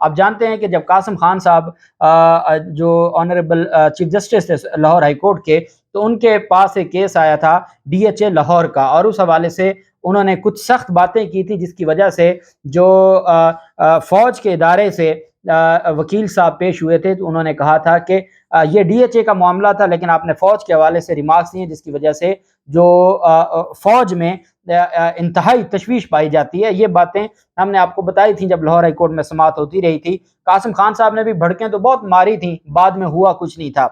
آپ جانتے ہیں کہ جب قاسم خان صاحب جو آنریبل چیف جسٹس تھے لاہور ہائی کورٹ کے، تو ان کے پاس ایک کیس آیا تھا ڈی ایچ اے لاہور کا، اور اس حوالے سے انہوں نے کچھ سخت باتیں کی تھی، جس کی وجہ سے جو فوج کے ادارے سے وکیل صاحب پیش ہوئے تھے، تو انہوں نے کہا تھا کہ یہ ڈی ایچ اے کا معاملہ تھا، لیکن آپ نے فوج کے حوالے سے ریمارکس دیے جس کی وجہ سے جو فوج میں انتہائی تشویش پائی جاتی ہے۔ یہ باتیں ہم نے آپ کو بتائی تھیں جب لاہور ہائی کورٹ میں سماعت ہوتی رہی تھی۔ قاسم خان صاحب نے بھی بھڑکیں تو بہت ماری تھیں، بعد میں ہوا کچھ نہیں تھا۔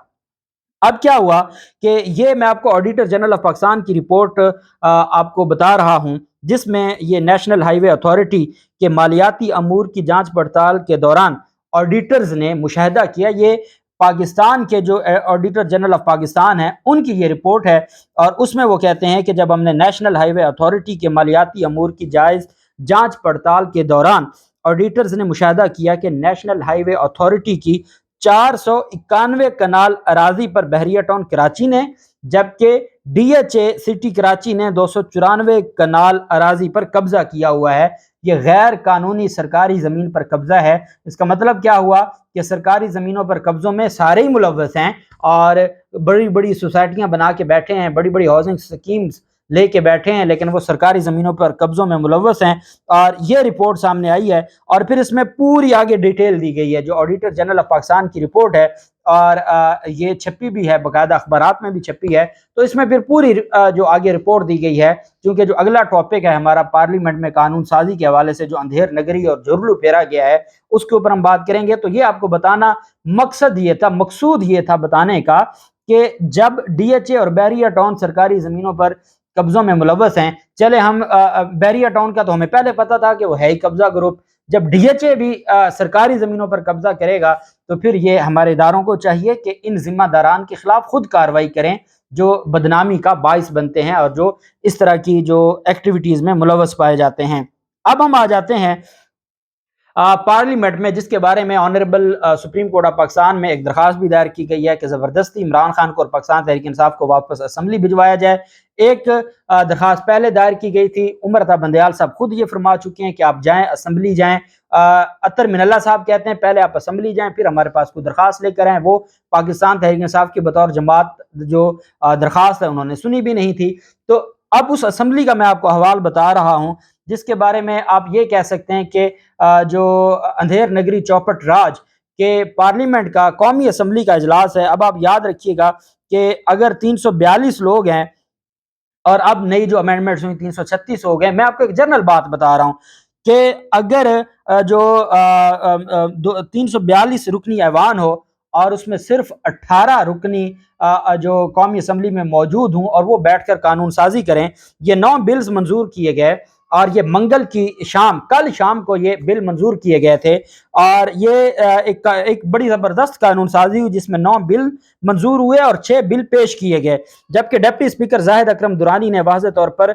اب کیا ہوا کہ یہ میں آپ کو آڈیٹر جنرل آف پاکستان کی رپورٹ آپ کو بتا رہا ہوں، جس میں یہ نیشنل ہائی وے اتھارٹی کے مالیاتی امور کی جانچ پڑتال کے دوران آڈیٹرز نے مشاہدہ کیا، یہ پاکستان کے جو آڈیٹر جنرل آف پاکستان ہیں ان کی یہ رپورٹ ہے، اور اس میں وہ کہتے ہیں کہ جب ہم نے نیشنل ہائی وے اتھارٹی کے مالیاتی امور کی جائز جانچ پڑتال کے دوران آڈیٹرز نے مشاہدہ کیا کہ نیشنل ہائی وے اتھارٹی کی 491 کنال اراضی پر بحریہ ٹاؤن کراچی نے، جبکہ D H A city Karachi نے 294 کنال اراضی پر قبضہ کیا ہوا ہے۔ یہ غیر قانونی سرکاری زمین پر قبضہ ہے۔ اس کا مطلب کیا ہوا کہ سرکاری زمینوں پر قبضوں میں سارے ہی ملوث ہیں، اور بڑی بڑی سوسائٹیاں بنا کے بیٹھے ہیں، بڑی بڑی ہاؤسنگ سکیمز لے کے بیٹھے ہیں، لیکن وہ سرکاری زمینوں پر قبضوں میں ملوث ہیں، اور یہ رپورٹ سامنے آئی ہے۔ اور پھر اس میں پوری آگے ڈیٹیل دی گئی ہے، جو آڈیٹر جنرل آف پاکستان کی رپورٹ ہے، اور یہ چھپی بھی ہے، باقاعدہ اخبارات میں بھی چھپی ہے۔ تو اس میں پھر پوری جو آگے رپورٹ دی گئی ہے، کیونکہ جو اگلا ٹاپک ہے ہمارا پارلیمنٹ میں قانون سازی کے حوالے سے، جو اندھیر نگری اور جھرلو پھیرا گیا ہے، اس کے اوپر ہم بات کریں گے۔ تو یہ آپ کو بتانا مقصد یہ تھا، مقصود یہ تھا بتانے کا کہ جب ڈی ایچ اے اور بحریہ ٹاؤن سرکاری زمینوں پر قبضوں میں ملوث ہیں، چلے ہم بحریہ ٹاؤن کا تو ہمیں پہلے پتا تھا کہ وہ ہے ہی قبضہ گروپ، جب ڈی ایچ اے بھی سرکاری زمینوں پر قبضہ کرے گا تو پھر یہ ہمارے اداروں کو چاہیے کہ ان ذمہ داران کے خلاف خود کارروائی کریں جو بدنامی کا باعث بنتے ہیں اور جو اس طرح کی جو ایکٹیویٹیز میں ملوث پائے جاتے ہیں۔ اب ہم آ جاتے ہیں پارلیمنٹ میں، جس کے بارے میں honourable supreme court of Pakistan میں ایک درخواست بھی دائر کی گئی ہے کہ زبردستی عمران خان کو اور پاکستان تحریک انصاف کو واپس اسمبلی بھجوایا جائے۔ ایک درخواست پہلے دائر کی گئی تھی، عمر عطا بندیال صاحب خود یہ فرما چکے ہیں کہ آپ جائیں اسمبلی جائیں۔ اطہر من اللہ صاحب کہتے ہیں پہلے آپ اسمبلی جائیں، پھر ہمارے پاس کوئی درخواست لے کر آئیں۔ وہ پاکستان تحریک انصاف کی بطور جماعت جو درخواست ہے انہوں نے سنی بھی نہیں تھی۔ تو اب اس اسمبلی کا میں آپ کو احوال بتا رہا ہوں، جس کے بارے میں آپ یہ کہہ سکتے ہیں کہ جو اندھیر نگری چوپٹ راج کے پارلیمنٹ کا قومی اسمبلی کا اجلاس ہے۔ اب آپ یاد رکھیے گا کہ اگر 342 لوگ ہیں اور اب نئی جو امینڈمنٹس ہوئی 336 ہو گئے، میں آپ کو ایک جنرل بات بتا رہا ہوں کہ اگر جو 342 رکنی ایوان ہو اور اس میں صرف 18 رکنی جو قومی اسمبلی میں موجود ہوں اور وہ بیٹھ کر قانون سازی کریں، یہ 9 بلز منظور کیے گئے، اور یہ منگل کی شام، کل شام کو یہ بل منظور کیے گئے تھے، اور یہ ایک بڑی زبردست قانون سازی ہوئی جس میں 9 بل منظور ہوئے اور 6 بل پیش کیے گئے، جبکہ ڈپٹی اسپیکر زاہد اکرم درانی نے واضح طور پر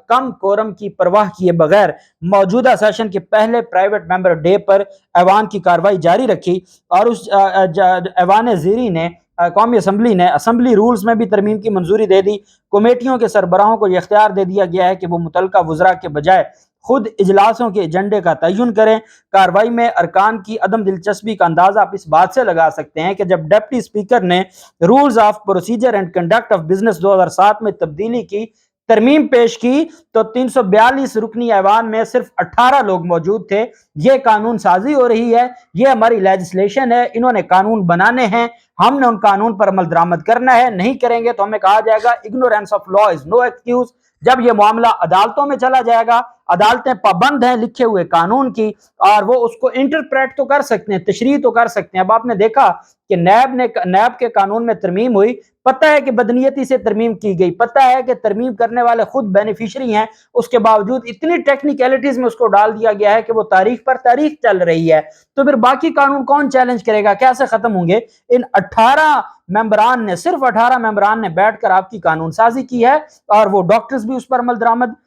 کم کورم کی پرواہ کیے بغیر موجودہ سیشن کے پہلے پرائیویٹ ممبر ڈے پر ایوان کی کارروائی جاری رکھی، اور اس ایوان زیری نے قومی اسمبلی نے اسمبلی رولز میں بھی ترمیم کی منظوری دے دی۔ کمیٹیوں کے سربراہوں کو یہ اختیار دے دیا گیا ہے کہ وہ متعلقہ وزراء کے بجائے خود اجلاسوں کے ایجنڈے کا تعین کریں۔ کارروائی میں ارکان کی عدم دلچسپی کا اندازہ آپ اس بات سے لگا سکتے ہیں کہ جب ڈپٹی اسپیکر نے rules of procedure and conduct of business 2007 میں تبدیلی کی ترمیم پیش کی تو 342 رکنی ایوان میں صرف 18 لوگ موجود تھے۔ یہ قانون سازی ہو رہی ہے، یہ ہماری لیجسلیشن ہے، انہوں نے قانون بنانے ہیں، ہم نے ان قانون پر عمل درآمد کرنا ہے، نہیں کریں گے تو ہمیں کہا جائے گا ignorance of law is no excuse. جب یہ معاملہ عدالتوں میں چلا جائے گا، عدالتیں پابند ہیں لکھے ہوئے قانون کی، اور وہ اس کو انٹرپریٹ تو کر سکتے ہیں، تشریح تو کر سکتے ہیں۔ اب آپ نے دیکھا کہ نیب کے قانون میں ترمیم ہوئی، پتہ ہے کہ بدنیتی سے ترمیم کی گئی، پتہ ہے کہ ترمیم کرنے والے خود بینیفیشری ہیں، اس کے باوجود اتنی ٹیکنیکلٹیز میں اس کو ڈال دیا گیا ہے کہ وہ تاریخ پر تاریخ چل رہی ہے۔ تو پھر باقی قانون کون چیلنج کرے گا، کیسے ختم ہوں گے؟ ان 18 ممبران نے، صرف 18 ممبران نے بیٹھ کر آپ کی قانون سازی کی ہے، اور وہ ڈاکٹرز بھی اس پر عمل درآمد،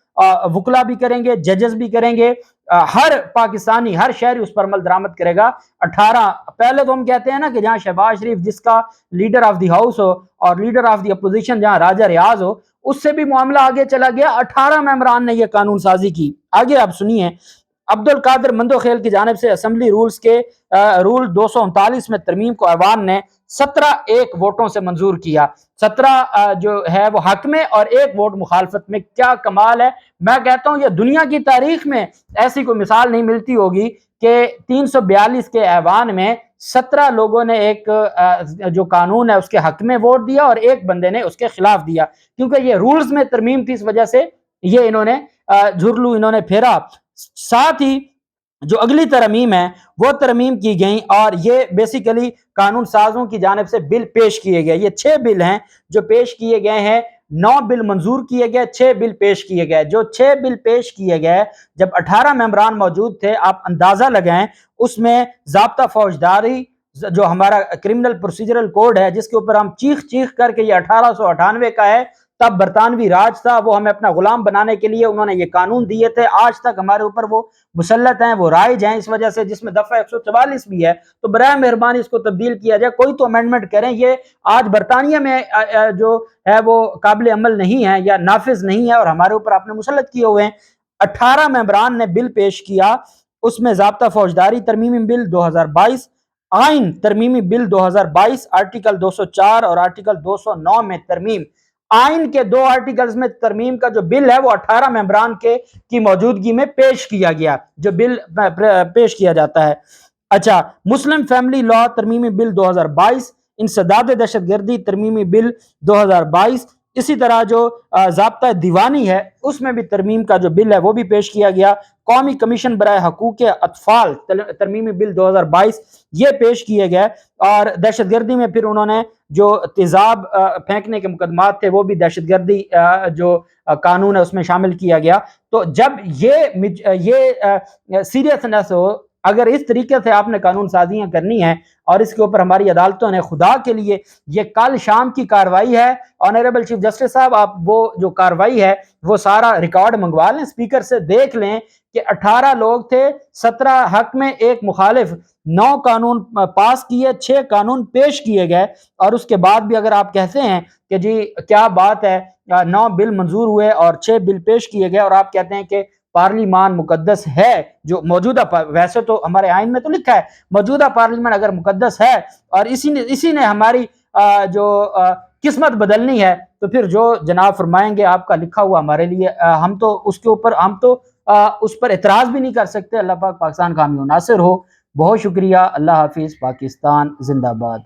وکلا بھی کریں گے، ججز بھی کریں گے، ہر پاکستانی، ہر شہری اس پر عمل درآمد کرے گا۔ 18 پہلے تو ہم کہتے ہیں نا کہ جہاں شہباز شریف جس کا لیڈر آف دی ہاؤس ہو اور لیڈر آف دی اپوزیشن جہاں راجہ ریاض ہو، اس سے بھی معاملہ آگے چلا گیا، 18 ممبران نے یہ قانون سازی کی۔ آگے آپ سنیے عبدالقادر مندوخیل کی جانب سے اسمبلی رولز کے رول 239 میں ترمیم کو ایوان نے 17 ووٹوں سے منظور کیا۔ 17 جو ہے وہ حق میں اور 1 ووٹ مخالفت میں۔ کیا کمال ہے! میں کہتا ہوں یہ دنیا کی تاریخ میں ایسی کوئی مثال نہیں ملتی ہوگی کہ 342 کے ایوان میں 17 لوگوں نے ایک جو قانون ہے اس کے حق میں ووٹ دیا اور 1 بندے نے اس کے خلاف دیا، کیونکہ یہ رولز میں ترمیم تھی، اس وجہ سے یہ انہوں نے جھرلو انہوں نے پھیرا۔ ساتھ ہی جو اگلی ترمیم ہے وہ ترمیم کی گئیں اور یہ بیسیکلی قانون سازوں کی جانب سے بل پیش کیے گئے۔ یہ 6 بل ہیں جو پیش کیے گئے ہیں، 9 بل منظور کیے گئے، 6 بل پیش کیے گئے۔ جو 6 بل پیش کیے گئے، جب 18 ممبران موجود تھے، آپ اندازہ لگائیں، اس میں ضابطہ فوجداری جو ہمارا کرمنل پروسیجرل کوڈ ہے، جس کے اوپر ہم چیخ چیخ کر کے یہ 1898 کا ہے، تب برطانوی راج تھا، وہ ہمیں اپنا غلام بنانے کے لیے انہوں نے یہ قانون دیے تھے، آج تک ہمارے اوپر وہ مسلط ہیں، وہ رائج ہیں، اس وجہ سے جس میں دفعہ 144 بھی ہے، تو برائے مہربانی اس کو تبدیل کیا جائے، کوئی تو امینڈمنٹ کریں۔ یہ آج برطانیہ میں جو ہے وہ قابل عمل نہیں ہے یا نافذ نہیں ہے اور ہمارے اوپر آپ نے مسلط کیے ہوئے ہیں۔ 18 ممبران نے بل پیش کیا، اس میں ضابطہ فوجداری ترمیمی بل 2022، آئین ترمیمی بل 2022، آرٹیکل 204 اور آرٹیکل 209 میں ترمیم۔ آئین کے 2 آرٹیکلز میں ترمیم کا جو بل ہے وہ 18 ممبران کی موجودگی میں پیش کیا گیا، جو بل پیش کیا جاتا ہے۔ اچھا، مسلم فیملی لا ترمیمی بل 2022، انسداد دہشت گردی ترمیمی بل 2022، اسی طرح جو ضابطہ دیوانی ہے اس میں بھی ترمیم کا جو بل ہے وہ بھی پیش کیا گیا۔ قومی کمیشن برائے حقوق اطفال ترمیمی بل 2022 یہ پیش کیے گئے، اور دہشت گردی میں پھر انہوں نے جو تیزاب پھینکنے کے مقدمات تھے وہ بھی دہشت گردی جو قانون ہے اس میں شامل کیا گیا۔ تو جب یہ سیریسنس ہو، اگر اس طریقے سے آپ نے قانون سازیاں کرنی ہیں اور اس کے اوپر ہماری عدالتوں نے، خدا کے لیے یہ کل شام کی کاروائی ہے، آنریبل چیف جسٹس صاحب آپ وہ جو کاروائی ہے وہ سارا ریکارڈ منگوا لیں، اسپیکر سے دیکھ لیں کہ 18 لوگ تھے، 17 حق میں 1 مخالف، 9 قانون پاس کیے، 6 قانون پیش کیے گئے، اور اس کے بعد بھی اگر آپ کہتے ہیں کہ جی کیا بات ہے، 9 بل منظور ہوئے اور 6 بل پیش کیے گئے، اور آپ کہتے ہیں کہ پارلیمان مقدس ہے، جو موجودہ ویسے تو ہمارے آئین میں تو لکھا ہے موجودہ پارلیمان اگر مقدس ہے اور اسی نے ہماری جو قسمت بدلنی ہے، تو پھر جو جناب فرمائیں گے آپ کا لکھا ہوا ہمارے لیے، ہم تو اس کے اوپر اس پر اعتراض بھی نہیں کر سکتے۔ اللہ پاک پاکستان کا حامی و ناصر ہو۔ بہت شکریہ، اللہ حافظ، پاکستان زندہ باد۔